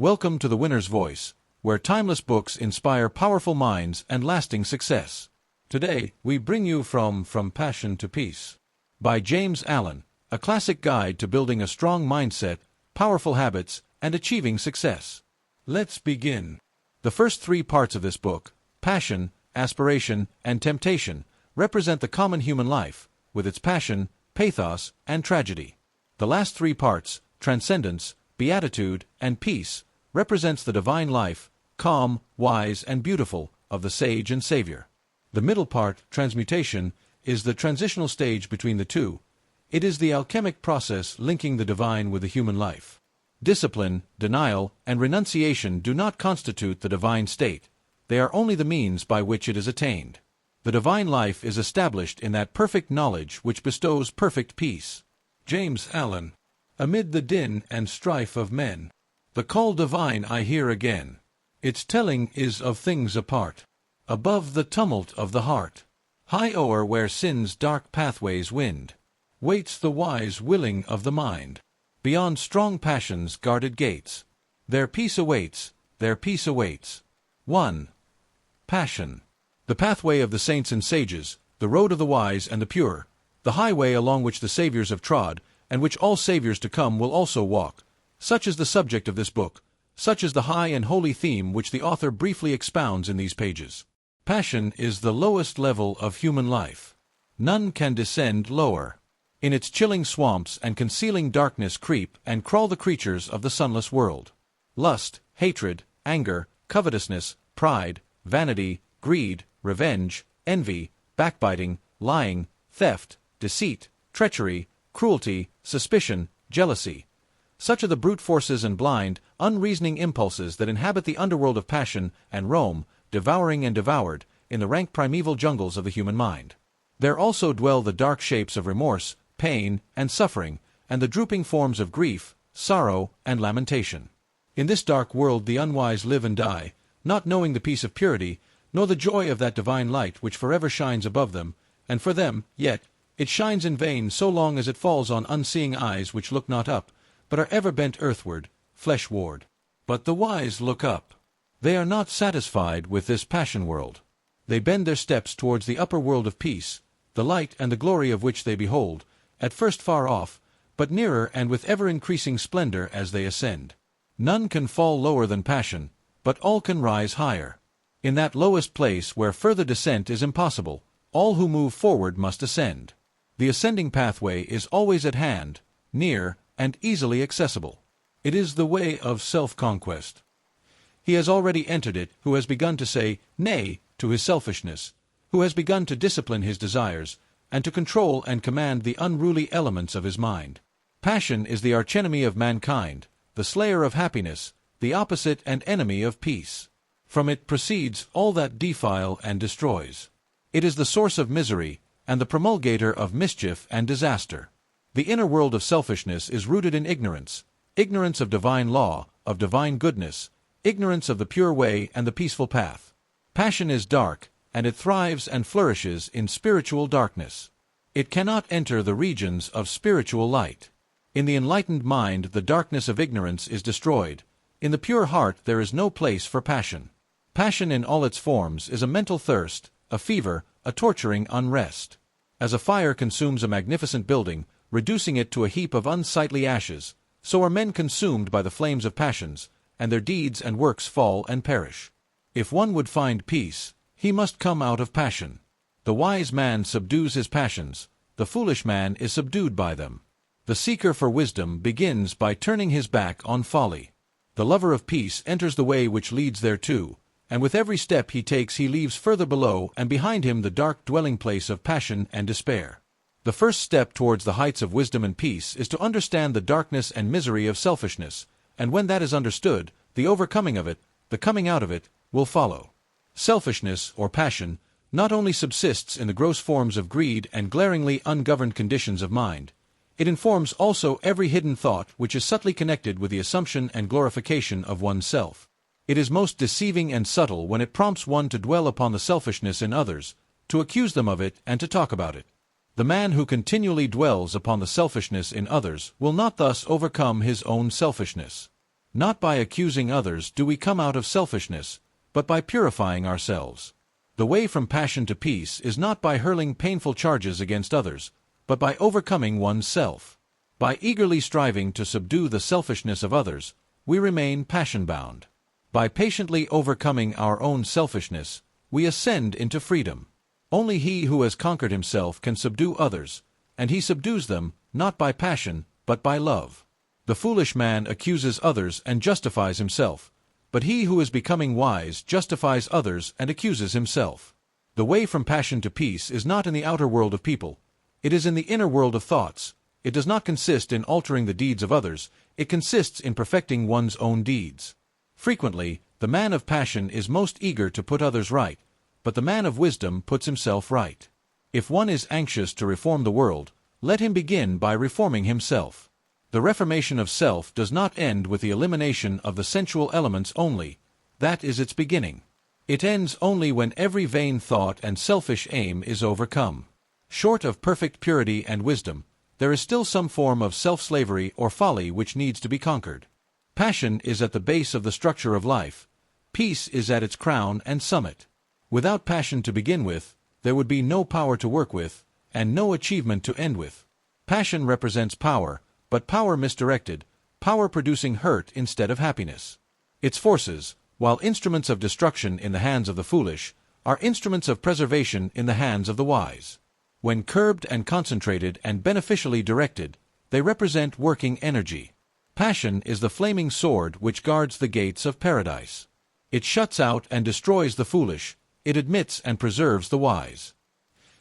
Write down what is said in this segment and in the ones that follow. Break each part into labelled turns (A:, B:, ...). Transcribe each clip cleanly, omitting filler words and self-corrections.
A: Welcome to The Winner's Voice, where timeless books inspire powerful minds and lasting success. Today, we bring you From Passion to Peace by James Allen, a classic guide to building a strong mindset, powerful habits, and achieving success. Let's begin. The first three parts of this book, passion, aspiration, and temptation, represent the common human life, with its passion, pathos, and tragedy. The last three parts, transcendence, beatitude, and peace, represents the divine life, calm, wise, and beautiful, of the sage and savior. The middle part, transmutation, is the transitional stage between the two. It is the alchemic process linking the divine with the human life. Discipline, denial, and renunciation do not constitute the divine state. They are only the means by which it is attained. The divine life is established in that perfect knowledge which bestows perfect peace. James Allen. Amid the din and strife of men, the call divine I hear again. Its telling is of things apart, above the tumult of the heart. High o'er where sin's dark pathways wind, waits the wise willing of the mind. Beyond strong passion's guarded gates, their peace awaits, their peace awaits. 1. Passion. The pathway of the saints and sages, the road of the wise and the pure, the highway along which the saviors have trod, and which all saviors to come will also walk. Such is the subject of this book, such is the high and holy theme which the author briefly expounds in these pages. Passion is the lowest level of human life. None can descend lower. In its chilling swamps and concealing darkness creep and crawl the creatures of the sunless world. Lust, hatred, anger, covetousness, pride, vanity, greed, revenge, envy, backbiting, lying, theft, deceit, treachery, cruelty, suspicion, jealousy. Such are the brute forces and blind, unreasoning impulses that inhabit the underworld of passion and roam, devouring and devoured, in the rank primeval jungles of the human mind. There also dwell the dark shapes of remorse, pain, and suffering, and the drooping forms of grief, sorrow, and lamentation. In this dark world the unwise live and die, not knowing the peace of purity, nor the joy of that divine light which forever shines above them, and for them, yet, it shines in vain so long as it falls on unseeing eyes which look not up, but are ever bent earthward, fleshward. But the wise look up. They are not satisfied with this passion world. They bend their steps towards the upper world of peace, the light and the glory of which they behold, at first far off, but nearer and with ever-increasing splendor as they ascend. None can fall lower than passion, but all can rise higher. In that lowest place where further descent is impossible, all who move forward must ascend. The ascending pathway is always at hand, near, and easily accessible. It is the way of self-conquest. He has already entered it who has begun to say nay to his selfishness, who has begun to discipline his desires, and to control and command the unruly elements of his mind. Passion is the archenemy of mankind, the slayer of happiness, the opposite and enemy of peace. From it proceeds all that defile and destroys. It is the source of misery, and the promulgator of mischief and disaster. The inner world of selfishness is rooted in ignorance, ignorance of divine law, of divine goodness, ignorance of the pure way and the peaceful path. Passion is dark, and it thrives and flourishes in spiritual darkness. It cannot enter the regions of spiritual light. In the enlightened mind the darkness of ignorance is destroyed. In the pure heart there is no place for passion. Passion in all its forms is a mental thirst, a fever, a torturing unrest. As a fire consumes a magnificent building, reducing it to a heap of unsightly ashes, so are men consumed by the flames of passions, and their deeds and works fall and perish. If one would find peace, he must come out of passion. The wise man subdues his passions, the foolish man is subdued by them. The seeker for wisdom begins by turning his back on folly. The lover of peace enters the way which leads thereto, and with every step he takes he leaves further below and behind him the dark dwelling place of passion and despair. The first step towards the heights of wisdom and peace is to understand the darkness and misery of selfishness, and when that is understood, the overcoming of it, the coming out of it, will follow. Selfishness, or passion, not only subsists in the gross forms of greed and glaringly ungoverned conditions of mind, it informs also every hidden thought which is subtly connected with the assumption and glorification of oneself. It is most deceiving and subtle when it prompts one to dwell upon the selfishness in others, to accuse them of it and to talk about it. The man who continually dwells upon the selfishness in others will not thus overcome his own selfishness. Not by accusing others do we come out of selfishness, but by purifying ourselves. The way from passion to peace is not by hurling painful charges against others, but by overcoming one's self. By eagerly striving to subdue the selfishness of others, we remain passion-bound. By patiently overcoming our own selfishness, we ascend into freedom. Only he who has conquered himself can subdue others, and he subdues them, not by passion, but by love. The foolish man accuses others and justifies himself, but he who is becoming wise justifies others and accuses himself. The way from passion to peace is not in the outer world of people, it is in the inner world of thoughts. It does not consist in altering the deeds of others, it consists in perfecting one's own deeds. Frequently, the man of passion is most eager to put others right, but the man of wisdom puts himself right. If one is anxious to reform the world, let him begin by reforming himself. The reformation of self does not end with the elimination of the sensual elements only, that is its beginning. It ends only when every vain thought and selfish aim is overcome. Short of perfect purity and wisdom, there is still some form of self-slavery or folly which needs to be conquered. Passion is at the base of the structure of life. Peace is at its crown and summit. Without passion to begin with, there would be no power to work with, and no achievement to end with. Passion represents power, but power misdirected, power producing hurt instead of happiness. Its forces, while instruments of destruction in the hands of the foolish, are instruments of preservation in the hands of the wise. When curbed and concentrated and beneficially directed, they represent working energy. Passion is the flaming sword which guards the gates of paradise. It shuts out and destroys the foolish, it admits and preserves the wise.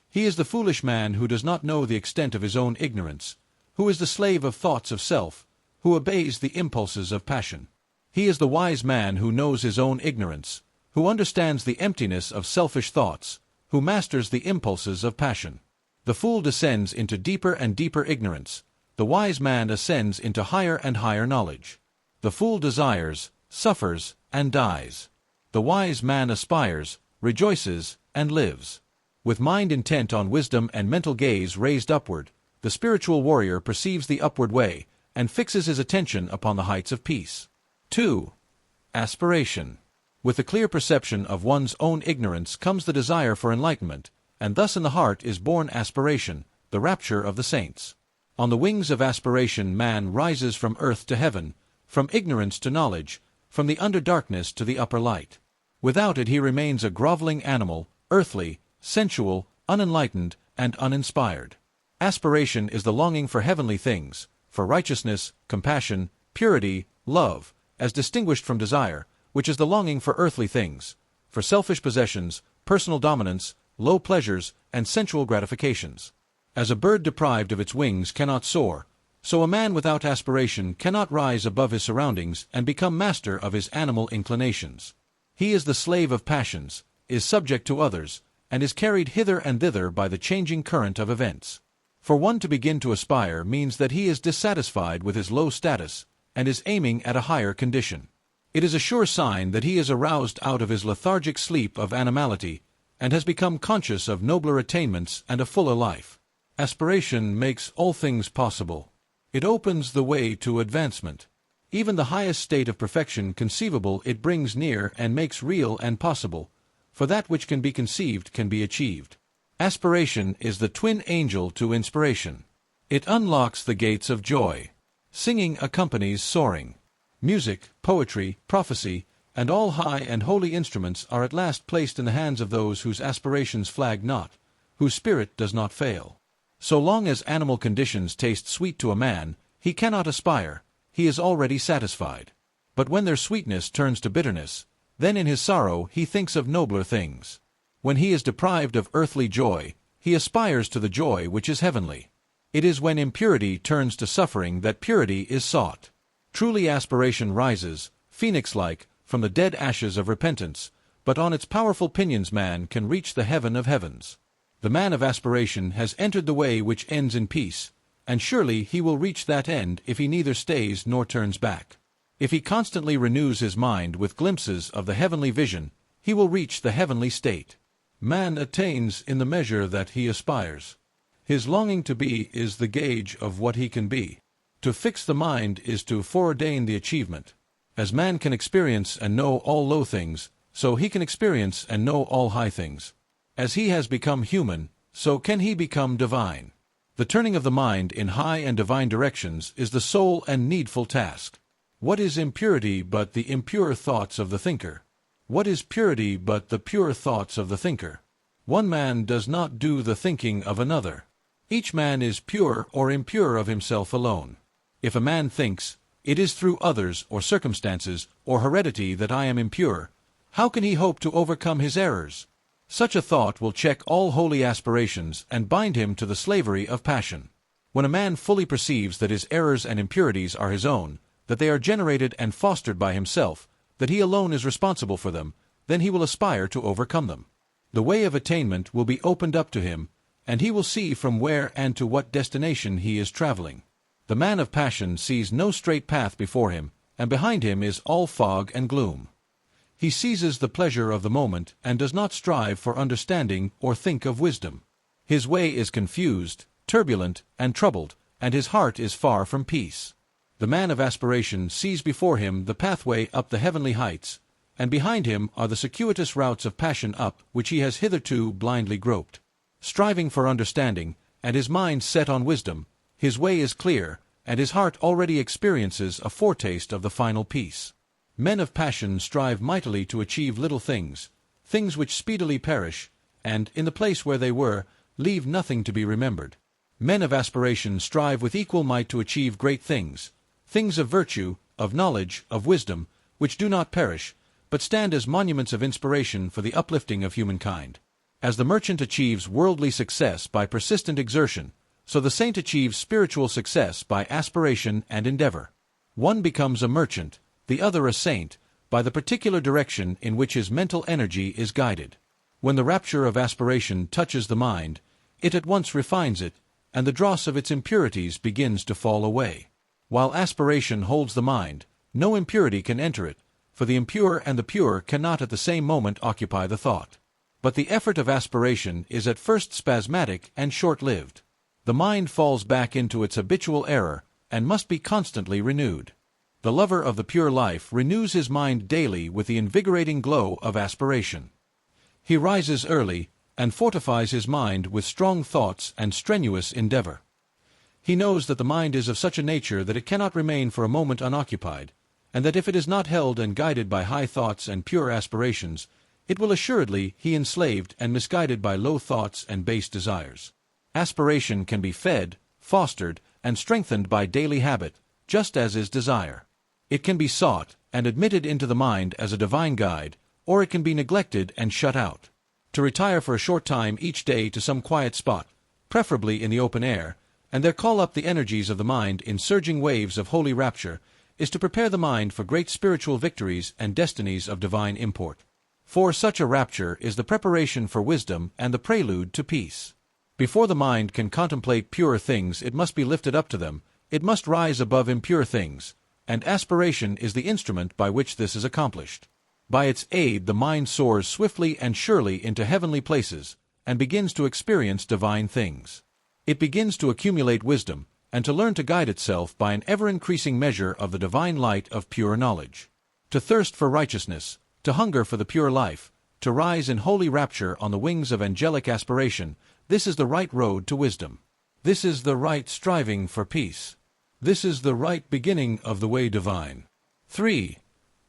A: He is the foolish man who does not know the extent of his own ignorance, who is the slave of thoughts of self, who obeys the impulses of passion. He is the wise man who knows his own ignorance, who understands the emptiness of selfish thoughts, who masters the impulses of passion. The fool descends into deeper and deeper ignorance, the wise man ascends into higher and higher knowledge. The fool desires, suffers, and dies. The wise man aspires, rejoices, and lives. With mind intent on wisdom and mental gaze raised upward, the spiritual warrior perceives the upward way, and fixes his attention upon the heights of peace. 2. Aspiration. With the clear perception of one's own ignorance comes the desire for enlightenment, and thus in the heart is born aspiration, the rapture of the saints. On the wings of aspiration man rises from earth to heaven, from ignorance to knowledge, from the under darkness to the upper light. Without it he remains a groveling animal, earthly, sensual, unenlightened, and uninspired. Aspiration is the longing for heavenly things, for righteousness, compassion, purity, love, as distinguished from desire, which is the longing for earthly things, for selfish possessions, personal dominance, low pleasures, and sensual gratifications. As a bird deprived of its wings cannot soar, so a man without aspiration cannot rise above his surroundings and become master of his animal inclinations. He is the slave of passions, is subject to others, and is carried hither and thither by the changing current of events. For one to begin to aspire means that he is dissatisfied with his low status, and is aiming at a higher condition. It is a sure sign that he is aroused out of his lethargic sleep of animality, and has become conscious of nobler attainments and a fuller life. Aspiration makes all things possible. It opens the way to advancement. Even the highest state of perfection conceivable it brings near and makes real and possible, for that which can be conceived can be achieved. Aspiration is the twin angel to inspiration. It unlocks the gates of joy. Singing accompanies soaring. Music, poetry, prophecy, and all high and holy instruments are at last placed in the hands of those whose aspirations flag not, whose spirit does not fail. So long as animal conditions taste sweet to a man, he cannot aspire, he is already satisfied. But when their sweetness turns to bitterness, then in his sorrow he thinks of nobler things. When he is deprived of earthly joy, he aspires to the joy which is heavenly. It is when impurity turns to suffering that purity is sought. Truly aspiration rises, phoenix-like, from the dead ashes of repentance, but on its powerful pinions man can reach the heaven of heavens. The man of aspiration has entered the way which ends in peace, and surely he will reach that end if he neither stays nor turns back. If he constantly renews his mind with glimpses of the heavenly vision, he will reach the heavenly state. Man attains in the measure that he aspires. His longing to be is the gauge of what he can be. To fix the mind is to foreordain the achievement. As man can experience and know all low things, so he can experience and know all high things. As he has become human, so can he become divine. The turning of the mind in high and divine directions is the sole and needful task. What is impurity but the impure thoughts of the thinker? What is purity but the pure thoughts of the thinker? One man does not do the thinking of another. Each man is pure or impure of himself alone. If a man thinks, "It is through others or circumstances or heredity that I am impure," how can he hope to overcome his errors? Such a thought will check all holy aspirations and bind him to the slavery of passion. When a man fully perceives that his errors and impurities are his own, that they are generated and fostered by himself, that he alone is responsible for them, then he will aspire to overcome them. The way of attainment will be opened up to him, and he will see from where and to what destination he is traveling. The man of passion sees no straight path before him, and behind him is all fog and gloom. He seizes the pleasure of the moment and does not strive for understanding or think of wisdom. His way is confused, turbulent, and troubled, and his heart is far from peace. The man of aspiration sees before him the pathway up the heavenly heights, and behind him are the circuitous routes of passion up which he has hitherto blindly groped. Striving for understanding, and his mind set on wisdom, his way is clear, and his heart already experiences a foretaste of the final peace. Men of passion strive mightily to achieve little things, things which speedily perish, and, in the place where they were, leave nothing to be remembered. Men of aspiration strive with equal might to achieve great things, things of virtue, of knowledge, of wisdom, which do not perish, but stand as monuments of inspiration for the uplifting of humankind. As the merchant achieves worldly success by persistent exertion, so the saint achieves spiritual success by aspiration and endeavor. One becomes a merchant, the other a saint, by the particular direction in which his mental energy is guided. When the rapture of aspiration touches the mind, it at once refines it, and the dross of its impurities begins to fall away. While aspiration holds the mind, no impurity can enter it, for the impure and the pure cannot at the same moment occupy the thought. But the effort of aspiration is at first spasmodic and short-lived. The mind falls back into its habitual error, and must be constantly renewed. The lover of the pure life renews his mind daily with the invigorating glow of aspiration. He rises early, and fortifies his mind with strong thoughts and strenuous endeavor. He knows that the mind is of such a nature that it cannot remain for a moment unoccupied, and that if it is not held and guided by high thoughts and pure aspirations, it will assuredly be enslaved and misguided by low thoughts and base desires. Aspiration can be fed, fostered, and strengthened by daily habit, just as is desire. It can be sought and admitted into the mind as a divine guide, or it can be neglected and shut out. To retire for a short time each day to some quiet spot, preferably in the open air, and there call up the energies of the mind in surging waves of holy rapture, is to prepare the mind for great spiritual victories and destinies of divine import. For such a rapture is the preparation for wisdom and the prelude to peace. Before the mind can contemplate pure things, it must be lifted up to them, it must rise above impure things, and aspiration is the instrument by which this is accomplished. By its aid the mind soars swiftly and surely into heavenly places, and begins to experience divine things. It begins to accumulate wisdom, and to learn to guide itself by an ever-increasing measure of the divine light of pure knowledge. To thirst for righteousness, to hunger for the pure life, to rise in holy rapture on the wings of angelic aspiration, this is the right road to wisdom. This is the right striving for peace. This is the right beginning of the way divine. 3.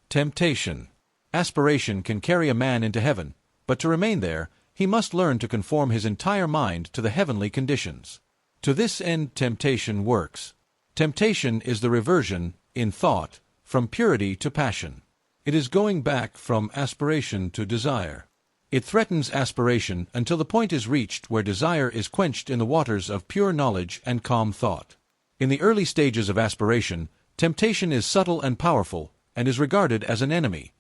A: Temptation. Aspiration can carry a man into heaven, but to remain there, he must learn to conform his entire mind to the heavenly conditions. To this end temptation works. Temptation is the reversion, in thought, from purity to passion. It is going back from aspiration to desire. It threatens aspiration until the point is reached where desire is quenched in the waters of pure knowledge and calm thought. In the early stages of aspiration, temptation is subtle and powerful, and is regarded as an enemy.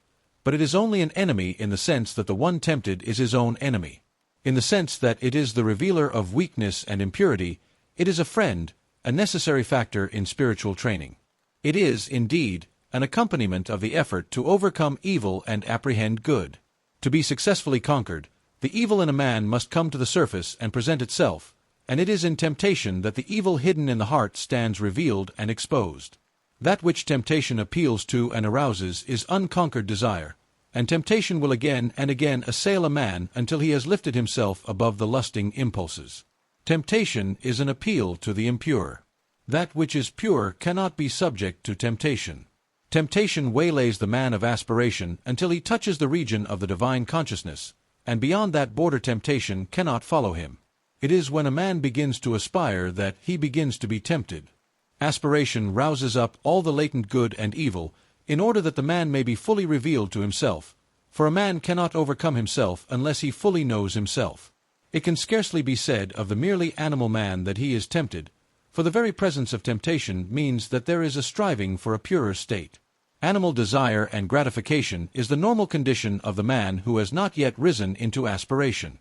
A: But it is only an enemy in the sense that the one tempted is his own enemy. In the sense that it is the revealer of weakness and impurity, it is a friend, a necessary factor in spiritual training. It is, indeed, an accompaniment of the effort to overcome evil and apprehend good. To be successfully conquered, the evil in a man must come to the surface and present itself, and it is in temptation that the evil hidden in the heart stands revealed and exposed. That which temptation appeals to and arouses is unconquered desire, and temptation will again and again assail a man until he has lifted himself above the lusting impulses. Temptation is an appeal to the impure. That which is pure cannot be subject to temptation. Temptation waylays the man of aspiration until he touches the region of the divine consciousness, and beyond that border temptation cannot follow him. It is when a man begins to aspire that he begins to be tempted. Aspiration rouses up all the latent good and evil, in order that the man may be fully revealed to himself, for a man cannot overcome himself unless he fully knows himself. It can scarcely be said of the merely animal man that he is tempted, for the very presence of temptation means that there is a striving for a purer state. Animal desire and gratification is the normal condition of the man who has not yet risen into aspiration.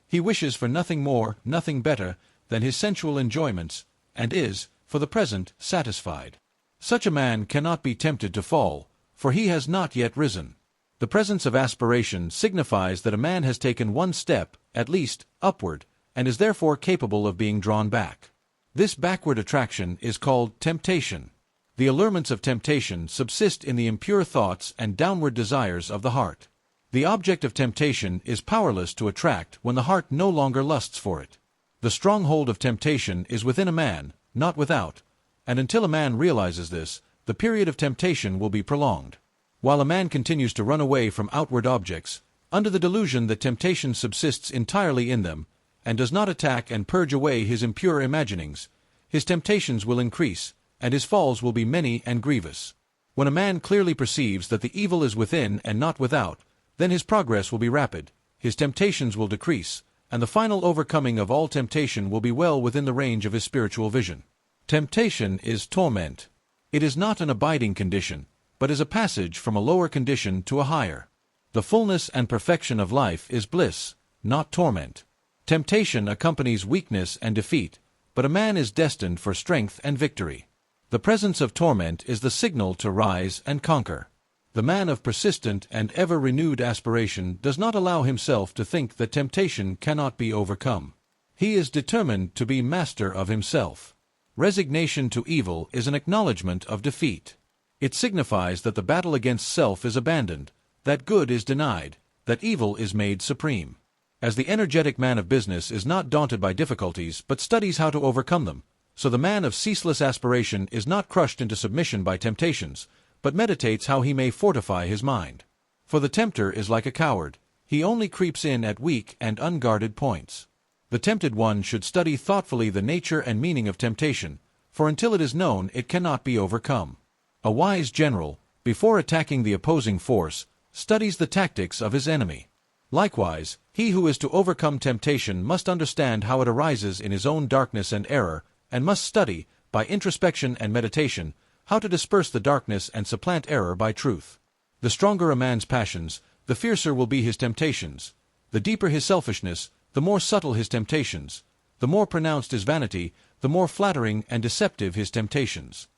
A: He wishes for nothing more, nothing better, than his sensual enjoyments, and is, for the present, satisfied. Such a man cannot be tempted to fall, for he has not yet risen. The presence of aspiration signifies that a man has taken one step, at least, upward, and is therefore capable of being drawn back. This backward attraction is called temptation. The allurements of temptation subsist in the impure thoughts and downward desires of the heart. The object of temptation is powerless to attract when the heart no longer lusts for it. The stronghold of temptation is within a man, not without, and until a man realizes this, the period of temptation will be prolonged. While a man continues to run away from outward objects, under the delusion that temptation subsists entirely in them, and does not attack and purge away his impure imaginings, his temptations will increase, and his falls will be many and grievous. When a man clearly perceives that the evil is within and not without, then his progress will be rapid, his temptations will decrease, and the final overcoming of all temptation will be well within the range of his spiritual vision. Temptation is torment. It is not an abiding condition, but is a passage from a lower condition to a higher. The fullness and perfection of life is bliss, not torment. Temptation accompanies weakness and defeat, but a man is destined for strength and victory. The presence of torment is the signal to rise and conquer. The man of persistent and ever-renewed aspiration does not allow himself to think that temptation cannot be overcome. He is determined to be master of himself. Resignation to evil is an acknowledgment of defeat. It signifies that the battle against self is abandoned, that good is denied, that evil is made supreme. As the energetic man of business is not daunted by difficulties but studies how to overcome them, so the man of ceaseless aspiration is not crushed into submission by temptations, but meditates how he may fortify his mind. For the tempter is like a coward, he only creeps in at weak and unguarded points. The tempted one should study thoughtfully the nature and meaning of temptation, for until it is known it cannot be overcome. A wise general, before attacking the opposing force, studies the tactics of his enemy. Likewise, he who is to overcome temptation must understand how it arises in his own darkness and error, and must study, by introspection and meditation, how to disperse the darkness and supplant error by truth. The stronger a man's passions, the fiercer will be his temptations. The deeper his selfishness, the more subtle his temptations. The more pronounced his vanity, the more flattering and deceptive his temptations.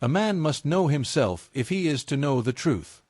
A: A man must know himself if he is to know the truth.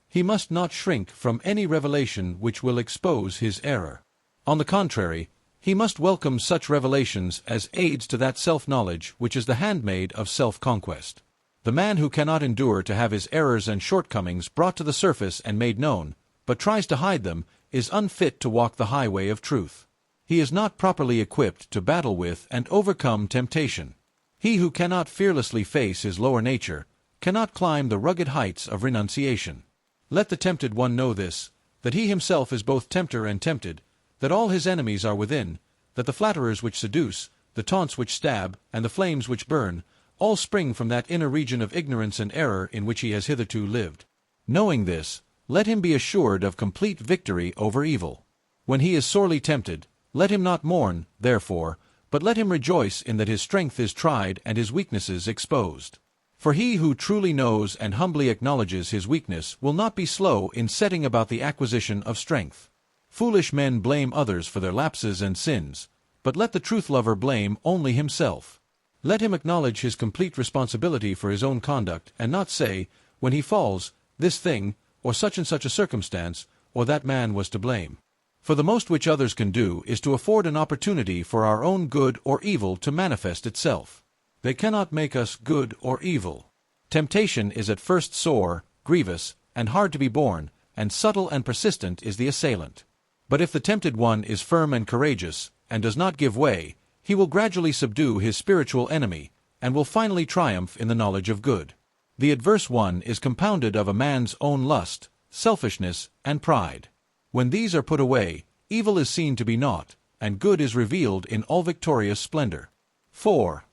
A: He must not shrink from any revelation which will expose his error. On the contrary, he must welcome such revelations as aids to that self-knowledge which is the handmaid of self-conquest. The man who cannot endure to have his errors and shortcomings brought to the surface and made known, but tries to hide them, is unfit to walk the highway of truth. He is not properly equipped to battle with and overcome temptation. He who cannot fearlessly face his lower nature cannot climb the rugged heights of renunciation. Let the tempted one know this, that he himself is both tempter and tempted, that all his enemies are within, that the flatterers which seduce, the taunts which stab, and the flames which burn, all spring from that inner region of ignorance and error in which he has hitherto lived. Knowing this, let him be assured of complete victory over evil. When he is sorely tempted, let him not mourn, therefore, but let him rejoice in that his strength is tried and his weaknesses exposed. For he who truly knows and humbly acknowledges his weakness will not be slow in setting about the acquisition of strength. Foolish men blame others for their lapses and sins, but let the truth-lover blame only himself. Let him acknowledge his complete responsibility for his own conduct, and not say, when he falls, this thing, or such and such a circumstance, or that man was to blame. For the most which others can do is to afford an opportunity for our own good or evil to manifest itself. They cannot make us good or evil. Temptation is at first sore, grievous, and hard to be borne, and subtle and persistent is the assailant. But if the tempted one is firm and courageous, and does not give way, he will gradually subdue his spiritual enemy, and will finally triumph in the knowledge of good. The adverse one is compounded of a man's own lust, selfishness, and pride. When these are put away, evil is seen to be naught, and good is revealed in all victorious splendor. 4.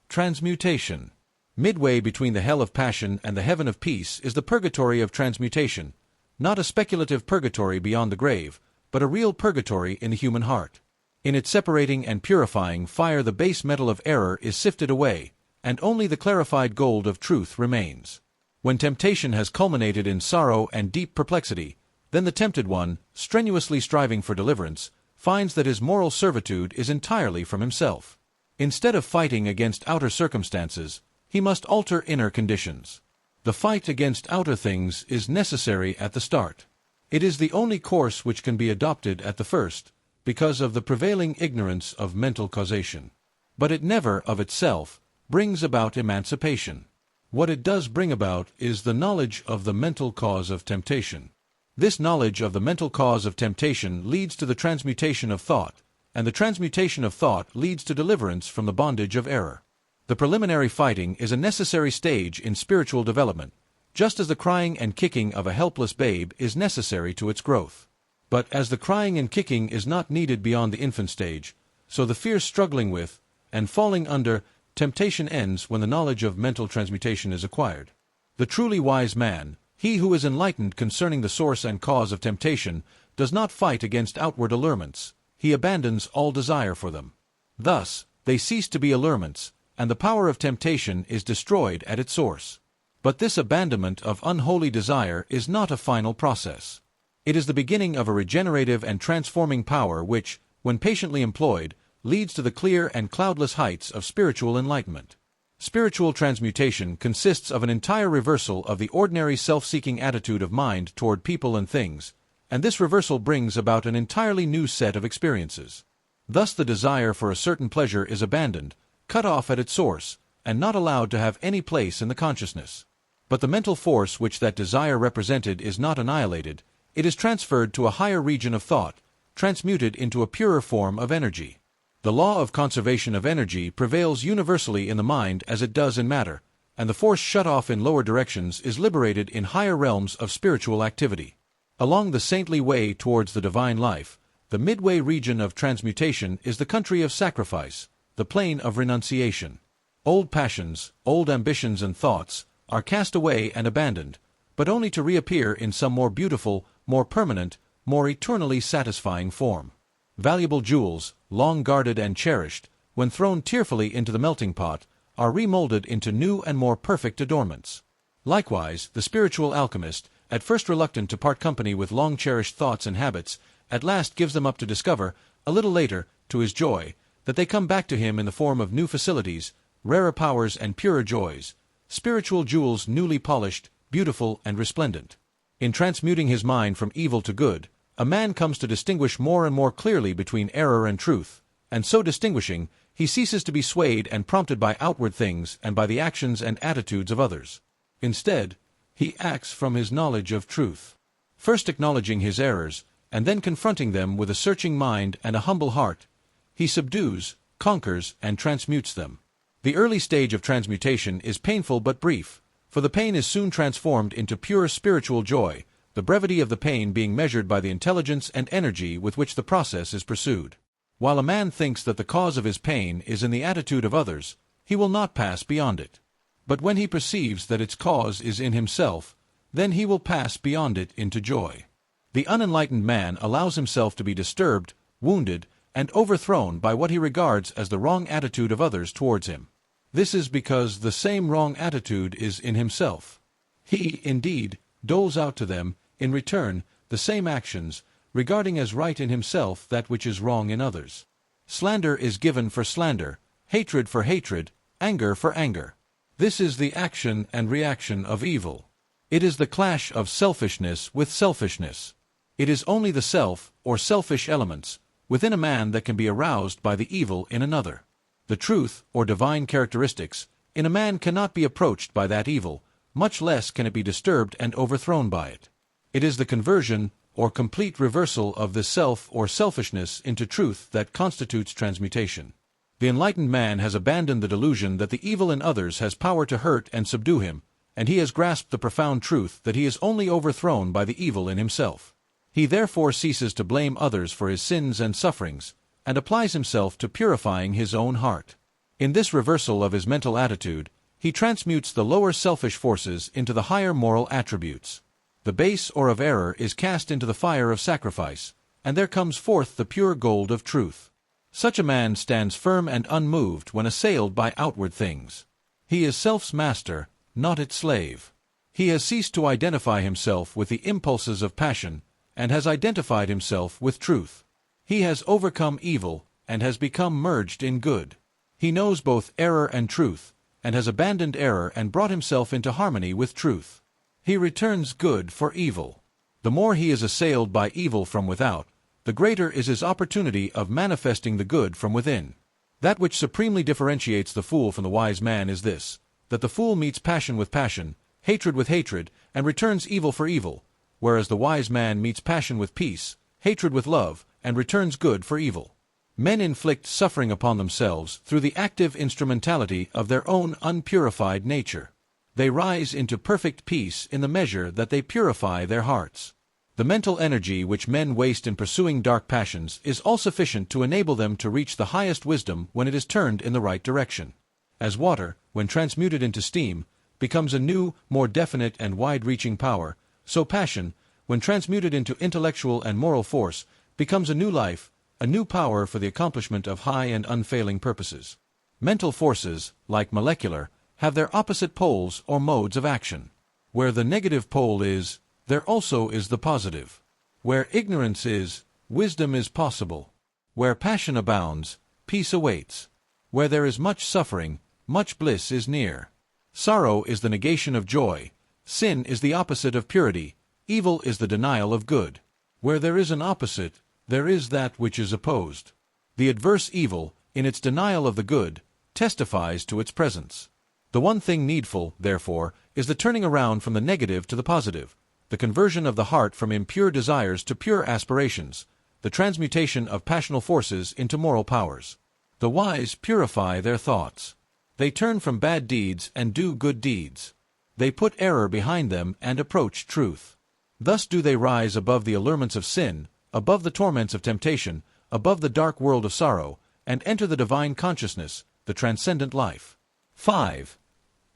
A: Transmutation. Midway between the hell of passion and the heaven of peace is the purgatory of transmutation, not a speculative purgatory beyond the grave, but a real purgatory in the human heart. In its separating and purifying fire the base metal of error is sifted away, and only the clarified gold of truth remains. When temptation has culminated in sorrow and deep perplexity, then the tempted one, strenuously striving for deliverance, finds that his moral servitude is entirely from himself. Instead of fighting against outer circumstances, he must alter inner conditions. The fight against outer things is necessary at the start. It is the only course which can be adopted at the first, because of the prevailing ignorance of mental causation. But it never, of itself, brings about emancipation. What it does bring about is the knowledge of the mental cause of temptation. This knowledge of the mental cause of temptation leads to the transmutation of thought, and the transmutation of thought leads to deliverance from the bondage of error. The preliminary fighting is a necessary stage in spiritual development, just as the crying and kicking of a helpless babe is necessary to its growth. But as the crying and kicking is not needed beyond the infant stage, so the fierce struggling with, and falling under, temptation ends when the knowledge of mental transmutation is acquired. The truly wise man, he who is enlightened concerning the source and cause of temptation, does not fight against outward allurements, he abandons all desire for them. Thus, they cease to be allurements, and the power of temptation is destroyed at its source. But this abandonment of unholy desire is not a final process. It is the beginning of a regenerative and transforming power which, when patiently employed, leads to the clear and cloudless heights of spiritual enlightenment. Spiritual transmutation consists of an entire reversal of the ordinary self-seeking attitude of mind toward people and things, and this reversal brings about an entirely new set of experiences. Thus the desire for a certain pleasure is abandoned, cut off at its source, and not allowed to have any place in the consciousness. But the mental force which that desire represented is not annihilated, it is transferred to a higher region of thought, transmuted into a purer form of energy. The law of conservation of energy prevails universally in the mind as it does in matter, and the force shut off in lower directions is liberated in higher realms of spiritual activity. Along the saintly way towards the divine life, the midway region of transmutation is the country of sacrifice, the plain of renunciation. Old passions, old ambitions and thoughts are cast away and abandoned, but only to reappear in some more beautiful, more permanent, more eternally satisfying form. Valuable jewels, long guarded and cherished, when thrown tearfully into the melting pot, are remolded into new and more perfect adornments. Likewise, the spiritual alchemist, at first reluctant to part company with long-cherished thoughts and habits, at last gives them up to discover, a little later, to his joy, that they come back to him in the form of new facilities, rarer powers and purer joys, spiritual jewels newly polished, beautiful and resplendent. In transmuting his mind from evil to good, a man comes to distinguish more and more clearly between error and truth, and so distinguishing, he ceases to be swayed and prompted by outward things and by the actions and attitudes of others. Instead, he acts from his knowledge of truth. First acknowledging his errors, and then confronting them with a searching mind and a humble heart, he subdues, conquers, and transmutes them. The early stage of transmutation is painful but brief, for the pain is soon transformed into pure spiritual joy, the brevity of the pain being measured by the intelligence and energy with which the process is pursued. While a man thinks that the cause of his pain is in the attitude of others, he will not pass beyond it. But when he perceives that its cause is in himself, then he will pass beyond it into joy. The unenlightened man allows himself to be disturbed, wounded, and overthrown by what he regards as the wrong attitude of others towards him. This is because the same wrong attitude is in himself. He, indeed, doles out to them, in return, the same actions, regarding as right in himself that which is wrong in others. Slander is given for slander, hatred for hatred, anger for anger. This is the action and reaction of evil. It is the clash of selfishness with selfishness. It is only the self, or selfish elements, within a man that can be aroused by the evil in another. The truth, or divine characteristics, In a man cannot be approached by that evil, much less can it be disturbed and overthrown by it. It is the conversion, or complete reversal of the self or selfishness into truth that constitutes transmutation. The enlightened man has abandoned the delusion that the evil in others has power to hurt and subdue him, and he has grasped the profound truth that he is only overthrown by the evil in himself. He therefore ceases to blame others for his sins and sufferings, and applies himself to purifying his own heart. In this reversal of his mental attitude, he transmutes the lower selfish forces into the higher moral attributes. The base ore of error is cast into the fire of sacrifice, and there comes forth the pure gold of truth. Such a man stands firm and unmoved when assailed by outward things. He is self's master, not its slave. He has ceased to identify himself with the impulses of passion, and has identified himself with truth. He has overcome evil, and has become merged in good. He knows both error and truth, and has abandoned error and brought himself into harmony with truth. He returns good for evil. The more he is assailed by evil from without, the greater is his opportunity of manifesting the good from within. That which supremely differentiates the fool from the wise man is this, that the fool meets passion with passion, hatred with hatred, and returns evil for evil, whereas the wise man meets passion with peace, hatred with love, and returns good for evil. Men inflict suffering upon themselves through the active instrumentality of their own unpurified nature. They rise into perfect peace in the measure that they purify their hearts. The mental energy which men waste in pursuing dark passions is all sufficient to enable them to reach the highest wisdom when it is turned in the right direction. As water, when transmuted into steam, becomes a new, more definite and wide-reaching power, so passion, when transmuted into intellectual and moral force, becomes a new life, a new power for the accomplishment of high and unfailing purposes. Mental forces, like molecular, have their opposite poles or modes of action. Where the negative pole is, there also is the positive. Where ignorance is, wisdom is possible. Where passion abounds, peace awaits. Where there is much suffering, much bliss is near. Sorrow is the negation of joy, sin is the opposite of purity, evil is the denial of good. Where there is an opposite, there is that which is opposed. The adverse evil, in its denial of the good, testifies to its presence. The one thing needful, therefore, is the turning around from the negative to the positive, the conversion of the heart from impure desires to pure aspirations, the transmutation of passional forces into moral powers. The wise purify their thoughts. They turn from bad deeds and do good deeds. They put error behind them and approach truth. Thus do they rise above the allurements of sin, above the torments of temptation, above the dark world of sorrow, and enter the divine consciousness, the transcendent life. 5.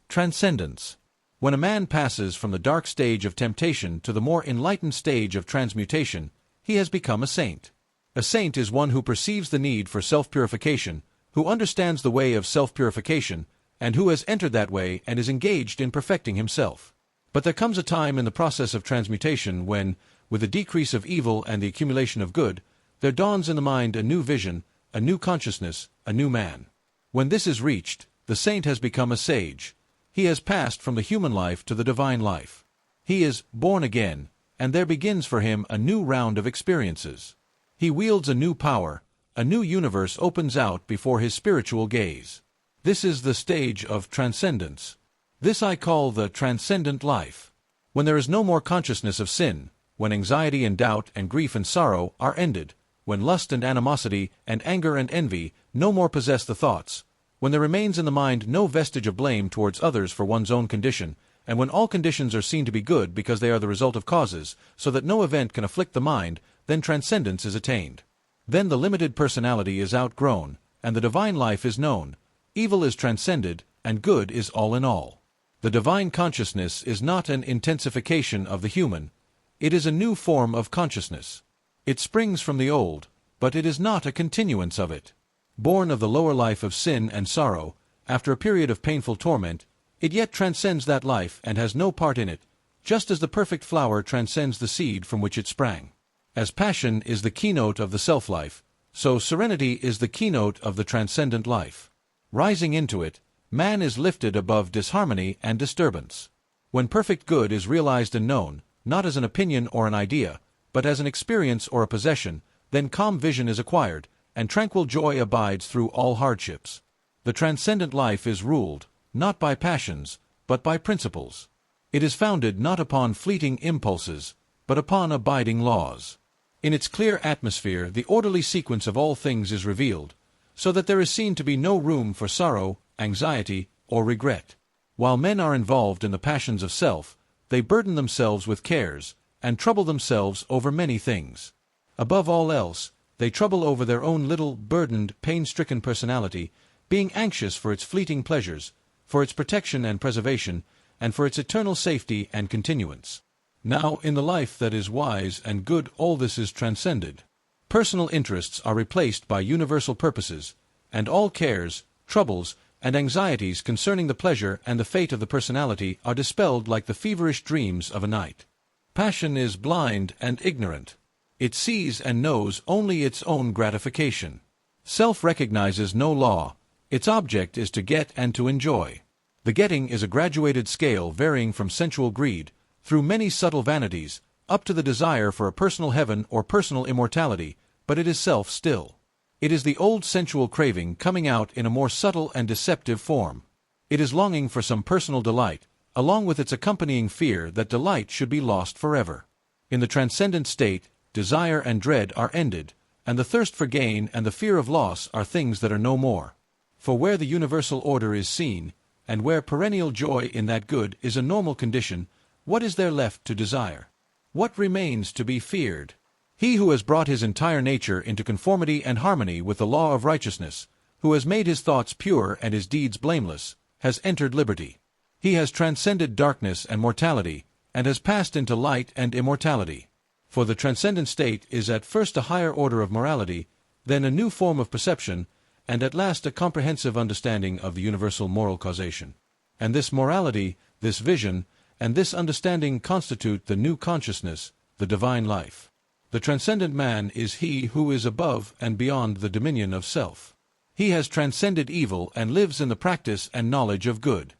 A: Transcendence. When a man passes from the dark stage of temptation to the more enlightened stage of transmutation, he has become a saint. A saint is one who perceives the need for self-purification, who understands the way of self-purification, and who has entered that way and is engaged in perfecting himself. But there comes a time in the process of transmutation when, with the decrease of evil and the accumulation of good, there dawns in the mind a new vision, a new consciousness, a new man. When this is reached, the saint has become a sage. He has passed from the human life to the divine life. He is born again, and there begins for him a new round of experiences. He wields a new power, a new universe opens out before his spiritual gaze. This is the stage of transcendence. This I call the transcendent life. When there is no more consciousness of sin, when anxiety and doubt and grief and sorrow are ended, when lust and animosity and anger and envy no more possess the thoughts, when there remains in the mind no vestige of blame towards others for one's own condition, and when all conditions are seen to be good because they are the result of causes, so that no event can afflict the mind, then transcendence is attained. Then the limited personality is outgrown, and the divine life is known. Evil is transcended, and good is all in all. The divine consciousness is not an intensification of the human. It is a new form of consciousness. It springs from the old, but it is not a continuance of it. Born of the lower life of sin and sorrow, after a period of painful torment, it yet transcends that life and has no part in it, just as the perfect flower transcends the seed from which it sprang. As passion is the keynote of the self-life, so serenity is the keynote of the transcendent life. Rising into it, man is lifted above disharmony and disturbance. When perfect good is realized and known, not as an opinion or an idea, but as an experience or a possession, then calm vision is acquired, and tranquil joy abides through all hardships. The transcendent life is ruled, not by passions, but by principles. It is founded not upon fleeting impulses, but upon abiding laws. In its clear atmosphere the orderly sequence of all things is revealed, so that there is seen to be no room for sorrow, anxiety, or regret. While men are involved in the passions of self, they burden themselves with cares, and trouble themselves over many things. Above all else, they trouble over their own little, burdened, pain-stricken personality, being anxious for its fleeting pleasures, for its protection and preservation, and for its eternal safety and continuance. Now, in the life that is wise and good, all this is transcended. Personal interests are replaced by universal purposes, and all cares, troubles, and anxieties concerning the pleasure and the fate of the personality are dispelled like the feverish dreams of a night. Passion is blind and ignorant. It sees and knows only its own gratification. Self recognizes no law. Its object is to get and to enjoy. The getting is a graduated scale varying from sensual greed, through many subtle vanities, up to the desire for a personal heaven or personal immortality, but it is self still. It is the old sensual craving coming out in a more subtle and deceptive form. It is longing for some personal delight, along with its accompanying fear that delight should be lost forever. In the transcendent state, desire and dread are ended, and the thirst for gain and the fear of loss are things that are no more. For where the universal order is seen, and where perennial joy in that good is a normal condition, what is there left to desire? What remains to be feared? He who has brought his entire nature into conformity and harmony with the law of righteousness, who has made his thoughts pure and his deeds blameless, has entered liberty. He has transcended darkness and mortality, and has passed into light and immortality. For the transcendent state is at first a higher order of morality, then a new form of perception, and at last a comprehensive understanding of the universal moral causation. And this morality, this vision, and this understanding constitute the new consciousness, the divine life. The transcendent man is he who is above and beyond the dominion of self. He has transcended evil and lives in the practice and knowledge of good.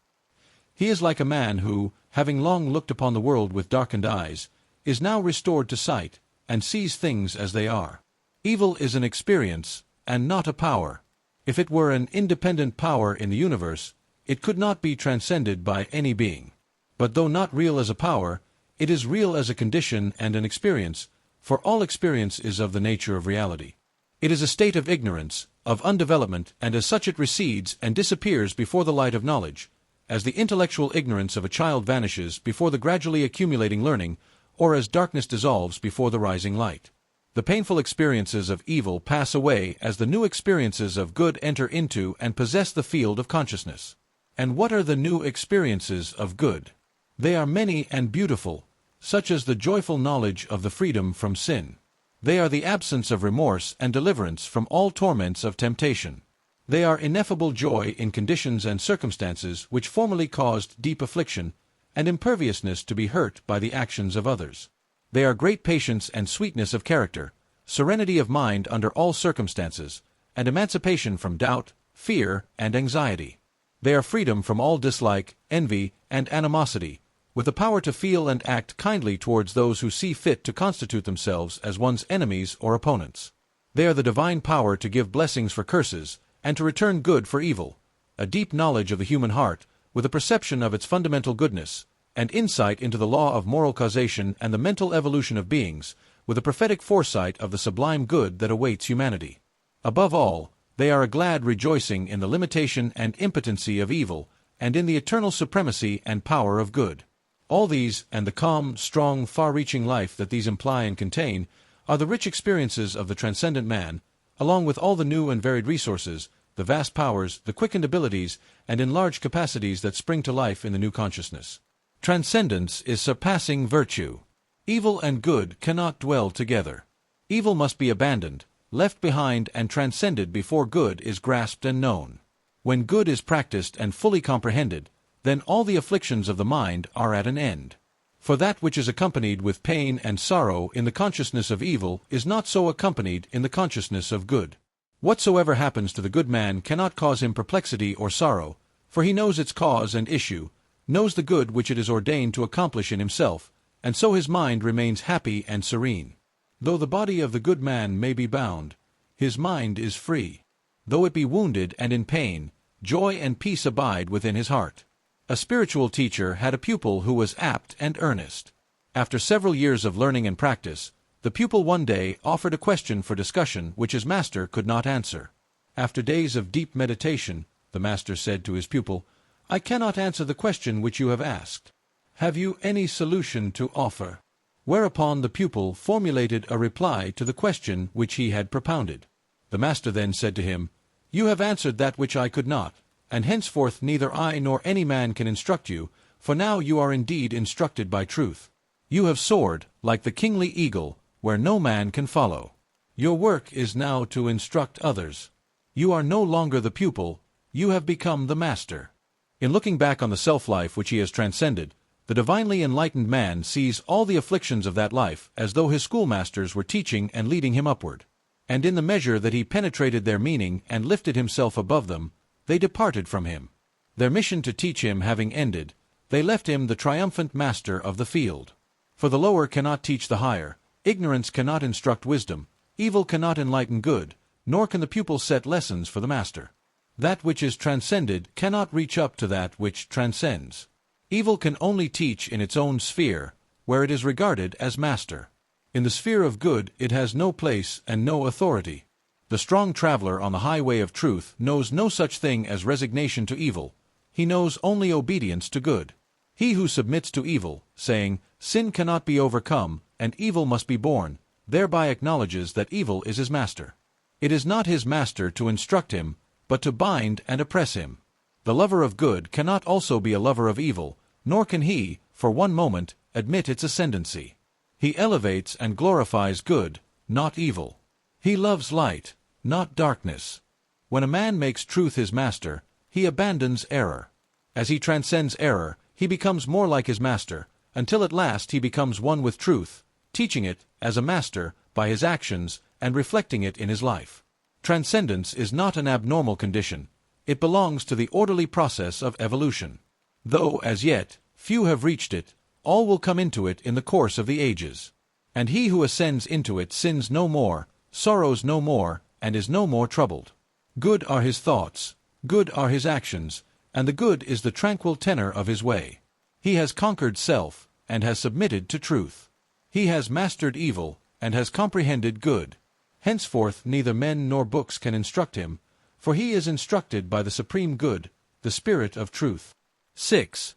A: He is like a man who, having long looked upon the world with darkened eyes, is now restored to sight, and sees things as they are. Evil is an experience, and not a power. If it were an independent power in the universe, it could not be transcended by any being. But though not real as a power, it is real as a condition and an experience, for all experience is of the nature of reality. It is a state of ignorance, of undevelopment, and as such it recedes and disappears before the light of knowledge, as the intellectual ignorance of a child vanishes before the gradually accumulating learning, or as darkness dissolves before the rising light. The painful experiences of evil pass away as the new experiences of good enter into and possess the field of consciousness. And what are the new experiences of good? They are many and beautiful, such as the joyful knowledge of the freedom from sin. They are the absence of remorse and deliverance from all torments of temptation. They are ineffable joy in conditions and circumstances which formerly caused deep affliction, and imperviousness to be hurt by the actions of others. They are great patience and sweetness of character, serenity of mind under all circumstances, and emancipation from doubt, fear, and anxiety. They are freedom from all dislike, envy, and animosity, with the power to feel and act kindly towards those who see fit to constitute themselves as one's enemies or opponents. They are the divine power to give blessings for curses, and to return good for evil, a deep knowledge of the human heart, with a perception of its fundamental goodness, and insight into the law of moral causation and the mental evolution of beings, with a prophetic foresight of the sublime good that awaits humanity. Above all, they are a glad rejoicing in the limitation and impotency of evil, and in the eternal supremacy and power of good. All these, and the calm, strong, far-reaching life that these imply and contain, are the rich experiences of the transcendent man, along with all the new and varied resources, the vast powers, the quickened abilities, and enlarged capacities that spring to life in the new consciousness. Transcendence is surpassing virtue. Evil and good cannot dwell together. Evil must be abandoned, left behind and transcended before good is grasped and known. When good is practiced and fully comprehended, then all the afflictions of the mind are at an end. For that which is accompanied with pain and sorrow in the consciousness of evil is not so accompanied in the consciousness of good. Whatsoever happens to the good man cannot cause him perplexity or sorrow, for he knows its cause and issue, knows the good which it is ordained to accomplish in himself, and so his mind remains happy and serene. Though the body of the good man may be bound, his mind is free. Though it be wounded and in pain, joy and peace abide within his heart. A spiritual teacher had a pupil who was apt and earnest. After several years of learning and practice, the pupil one day offered a question for discussion which his master could not answer. After days of deep meditation, the master said to his pupil, "I cannot answer the question which you have asked. Have you any solution to offer?" Whereupon the pupil formulated a reply to the question which he had propounded. The master then said to him, "You have answered that which I could not, and henceforth neither I nor any man can instruct you, for now you are indeed instructed by truth. You have soared, like the kingly eagle, where no man can follow. Your work is now to instruct others. You are no longer the pupil, you have become the master." In looking back on the self-life which he has transcended, the divinely enlightened man sees all the afflictions of that life as though his schoolmasters were teaching and leading him upward. And in the measure that he penetrated their meaning and lifted himself above them, they departed from him. Their mission to teach him having ended, they left him the triumphant master of the field. For the lower cannot teach the higher, ignorance cannot instruct wisdom, evil cannot enlighten good, nor can the pupil set lessons for the master. That which is transcended cannot reach up to that which transcends. Evil can only teach in its own sphere, where it is regarded as master. In the sphere of good it has no place and no authority. The strong traveler on the highway of truth knows no such thing as resignation to evil. He knows only obedience to good. He who submits to evil, saying, "Sin cannot be overcome, and evil must be borne," thereby acknowledges that evil is his master. It is not his master to instruct him, but to bind and oppress him. The lover of good cannot also be a lover of evil, nor can he, for one moment, admit its ascendancy. He elevates and glorifies good, not evil. He loves light, not darkness. When a man makes truth his master, he abandons error. As he transcends error, he becomes more like his master, until at last he becomes one with truth, teaching it, as a master, by his actions, and reflecting it in his life. Transcendence is not an abnormal condition. It belongs to the orderly process of evolution. Though, as yet, few have reached it, all will come into it in the course of the ages. And he who ascends into it sins no more, sorrows no more, and is no more troubled. Good are his thoughts, good are his actions, and the good is the tranquil tenor of his way. He has conquered self, and has submitted to truth. He has mastered evil, and has comprehended good. Henceforth neither men nor books can instruct him, for he is instructed by the supreme good, the Spirit of truth. 6.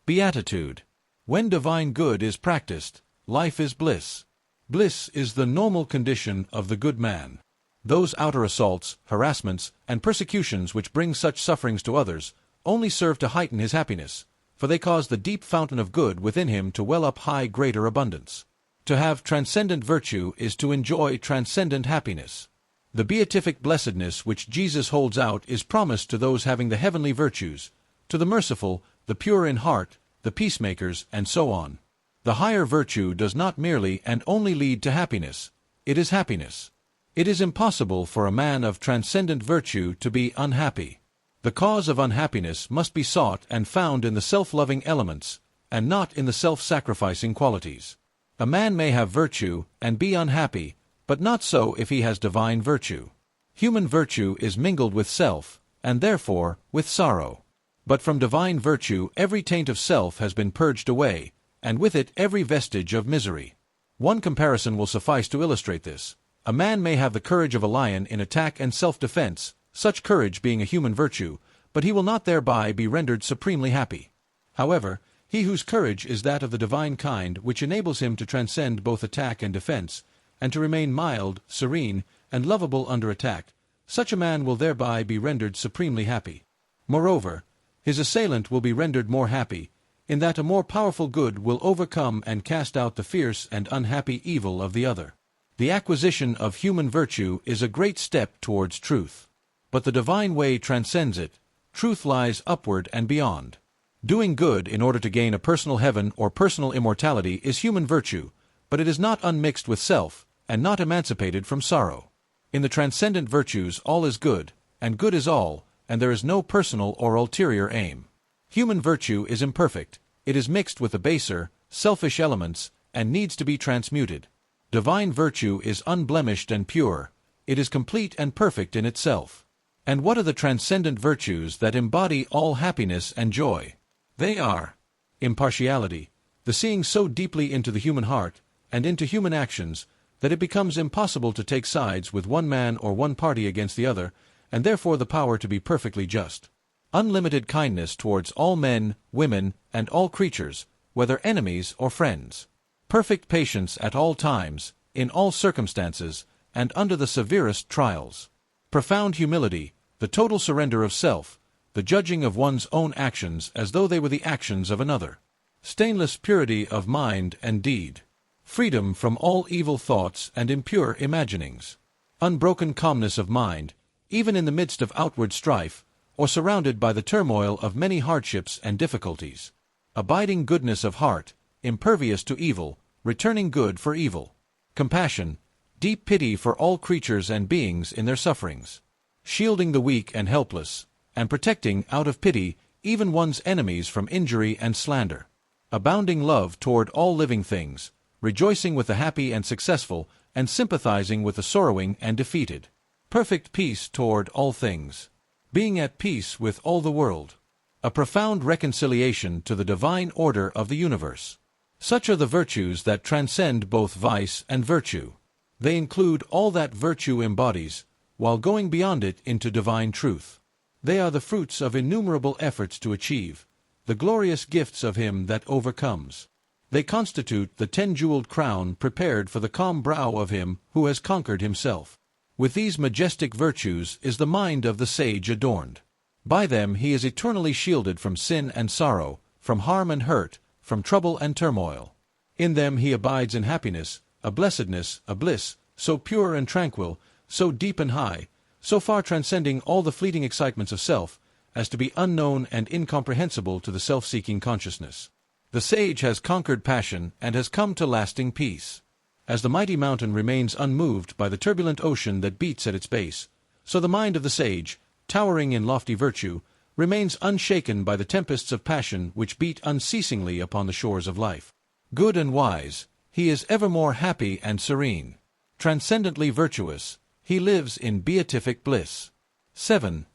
A: Beatitude. When divine good is practiced, life is bliss. Bliss is the normal condition of the good man. Those outer assaults, harassments, and persecutions which bring such sufferings to others only serve to heighten his happiness, for they cause the deep fountain of good within him to well up high greater abundance. To have transcendent virtue is to enjoy transcendent happiness. The beatific blessedness which Jesus holds out is promised to those having the heavenly virtues, to the merciful, the pure in heart, the peacemakers, and so on. The higher virtue does not merely and only lead to happiness, it is happiness. It is impossible for a man of transcendent virtue to be unhappy. The cause of unhappiness must be sought and found in the self-loving elements, and not in the self-sacrificing qualities. A man may have virtue and be unhappy, but not so if he has divine virtue. Human virtue is mingled with self, and therefore with sorrow. But from divine virtue every taint of self has been purged away, and with it every vestige of misery. One comparison will suffice to illustrate this. A man may have the courage of a lion in attack and self-defense, such courage being a human virtue, but he will not thereby be rendered supremely happy. However, he whose courage is that of the divine kind which enables him to transcend both attack and defense, and to remain mild, serene, and lovable under attack, such a man will thereby be rendered supremely happy. Moreover, his assailant will be rendered more happy, in that a more powerful good will overcome and cast out the fierce and unhappy evil of the other. The acquisition of human virtue is a great step towards truth. But the divine way transcends it. Truth lies upward and beyond. Doing good in order to gain a personal heaven or personal immortality is human virtue, but it is not unmixed with self, and not emancipated from sorrow. In the transcendent virtues all is good, and good is all, and there is no personal or ulterior aim. Human virtue is imperfect, it is mixed with the baser, selfish elements, and needs to be transmuted. Divine virtue is unblemished and pure, it is complete and perfect in itself. And what are the transcendent virtues that embody all happiness and joy? They are impartiality, the seeing so deeply into the human heart, and into human actions, that it becomes impossible to take sides with one man or one party against the other, and therefore the power to be perfectly just. Unlimited kindness towards all men, women, and all creatures, whether enemies or friends. Perfect patience at all times, in all circumstances, and under the severest trials. Profound humility, the total surrender of self, the judging of one's own actions as though they were the actions of another. Stainless purity of mind and deed. Freedom from all evil thoughts and impure imaginings. Unbroken calmness of mind, even in the midst of outward strife, or surrounded by the turmoil of many hardships and difficulties. Abiding goodness of heart, impervious to evil, returning good for evil. Compassion, deep pity for all creatures and beings in their sufferings. Shielding the weak and helpless, and protecting, out of pity, even one's enemies from injury and slander. Abounding love toward all living things, rejoicing with the happy and successful, and sympathizing with the sorrowing and defeated. Perfect peace toward all things. Being at peace with all the world. A profound reconciliation to the divine order of the universe. Such are the virtues that transcend both vice and virtue. They include all that virtue embodies, while going beyond it into divine truth. They are the fruits of innumerable efforts to achieve, the glorious gifts of him that overcomes. They constitute the 10-jeweled crown prepared for the calm brow of him who has conquered himself. With these majestic virtues is the mind of the sage adorned. By them he is eternally shielded from sin and sorrow, from harm and hurt, from trouble and turmoil. In them he abides in happiness, a blessedness, a bliss, so pure and tranquil, so deep and high, so far transcending all the fleeting excitements of self, as to be unknown and incomprehensible to the self-seeking consciousness. The sage has conquered passion and has come to lasting peace. As the mighty mountain remains unmoved by the turbulent ocean that beats at its base, so the mind of the sage, towering in lofty virtue, remains unshaken by the tempests of passion which beat unceasingly upon the shores of life. Good and wise, he is evermore happy and serene. Transcendently virtuous, he lives in beatific bliss. 7.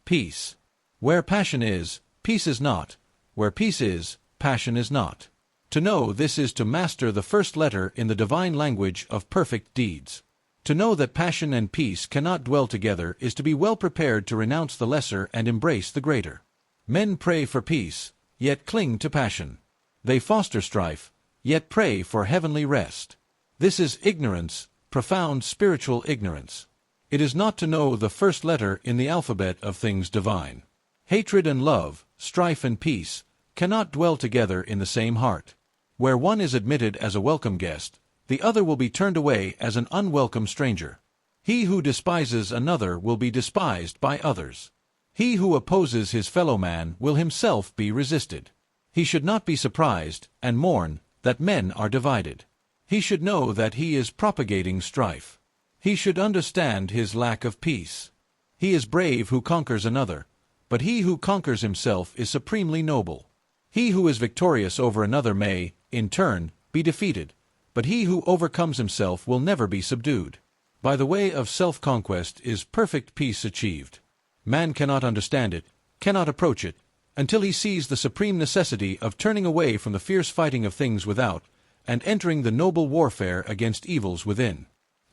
A: Peace. Where passion is, peace is not. Where peace is, passion is not. To know this is to master the first letter in the divine language of perfect deeds. To know that passion and peace cannot dwell together is to be well prepared to renounce the lesser and embrace the greater. Men pray for peace, yet cling to passion. They foster strife, yet pray for heavenly rest. This is ignorance, profound spiritual ignorance. It is not to know the first letter in the alphabet of things divine. Hatred and love, strife and peace, cannot dwell together in the same heart. Where one is admitted as a welcome guest, the other will be turned away as an unwelcome stranger. He who despises another will be despised by others. He who opposes his fellow man will himself be resisted. He should not be surprised, and mourn, that men are divided. He should know that he is propagating strife. He should understand his lack of peace. He is brave who conquers another, but he who conquers himself is supremely noble. He who is victorious over another may, in turn, be defeated, but he who overcomes himself will never be subdued. By the way of self-conquest is perfect peace achieved. Man cannot understand it, cannot approach it, until he sees the supreme necessity of turning away from the fierce fighting of things without, and entering the noble warfare against evils within.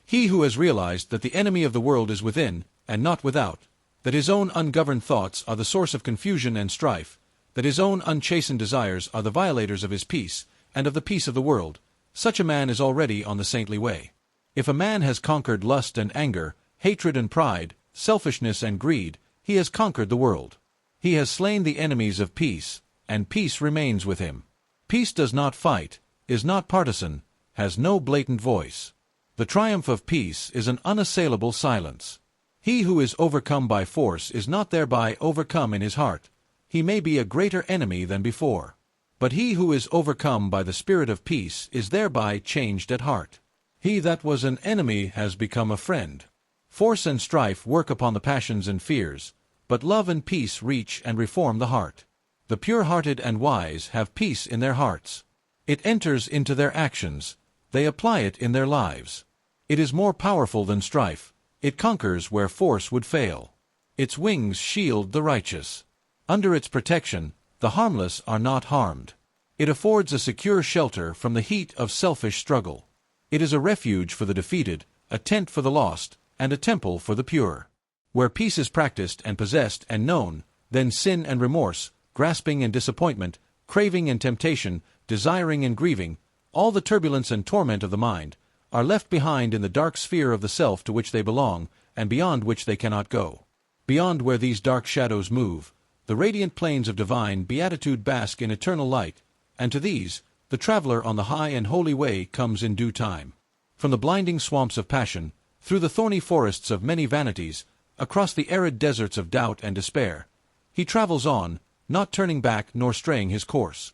A: He who has realized that the enemy of the world is within, and not without, that his own ungoverned thoughts are the source of confusion and strife, that his own unchastened desires are the violators of his peace, and of the peace of the world, such a man is already on the saintly way. If a man has conquered lust and anger, hatred and pride, selfishness and greed, he has conquered the world. He has slain the enemies of peace, and peace remains with him. Peace does not fight, is not partisan, has no blatant voice. The triumph of peace is an unassailable silence. He who is overcome by force is not thereby overcome in his heart. He may be a greater enemy than before. But he who is overcome by the spirit of peace is thereby changed at heart. He that was an enemy has become a friend. Force and strife work upon the passions and fears, but love and peace reach and reform the heart. The pure-hearted and wise have peace in their hearts. It enters into their actions, they apply it in their lives. It is more powerful than strife, it conquers where force would fail. Its wings shield the righteous. Under its protection, the harmless are not harmed. It affords a secure shelter from the heat of selfish struggle. It is a refuge for the defeated, a tent for the lost, and a temple for the pure. Where peace is practiced and possessed and known, then sin and remorse, grasping and disappointment, craving and temptation, desiring and grieving, all the turbulence and torment of the mind, are left behind in the dark sphere of the self to which they belong, and beyond which they cannot go. Beyond where these dark shadows move, the radiant plains of divine beatitude bask in eternal light, and to these, the traveler on the high and holy way comes in due time. From the blinding swamps of passion, through the thorny forests of many vanities, across the arid deserts of doubt and despair, he travels on, not turning back nor straying his course.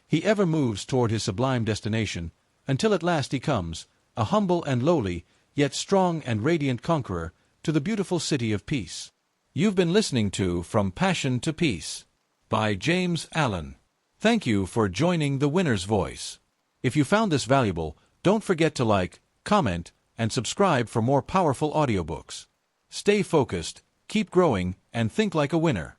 A: He ever moves toward his sublime destination, until at last he comes, a humble and lowly, yet strong and radiant conqueror, to the beautiful city of peace. You've been listening to From Passion to Peace by James Allen. Thank you for joining the Winner's Voice. If you found this valuable, don't forget to like, comment, and subscribe for more powerful audiobooks. Stay focused, keep growing, and think like a winner.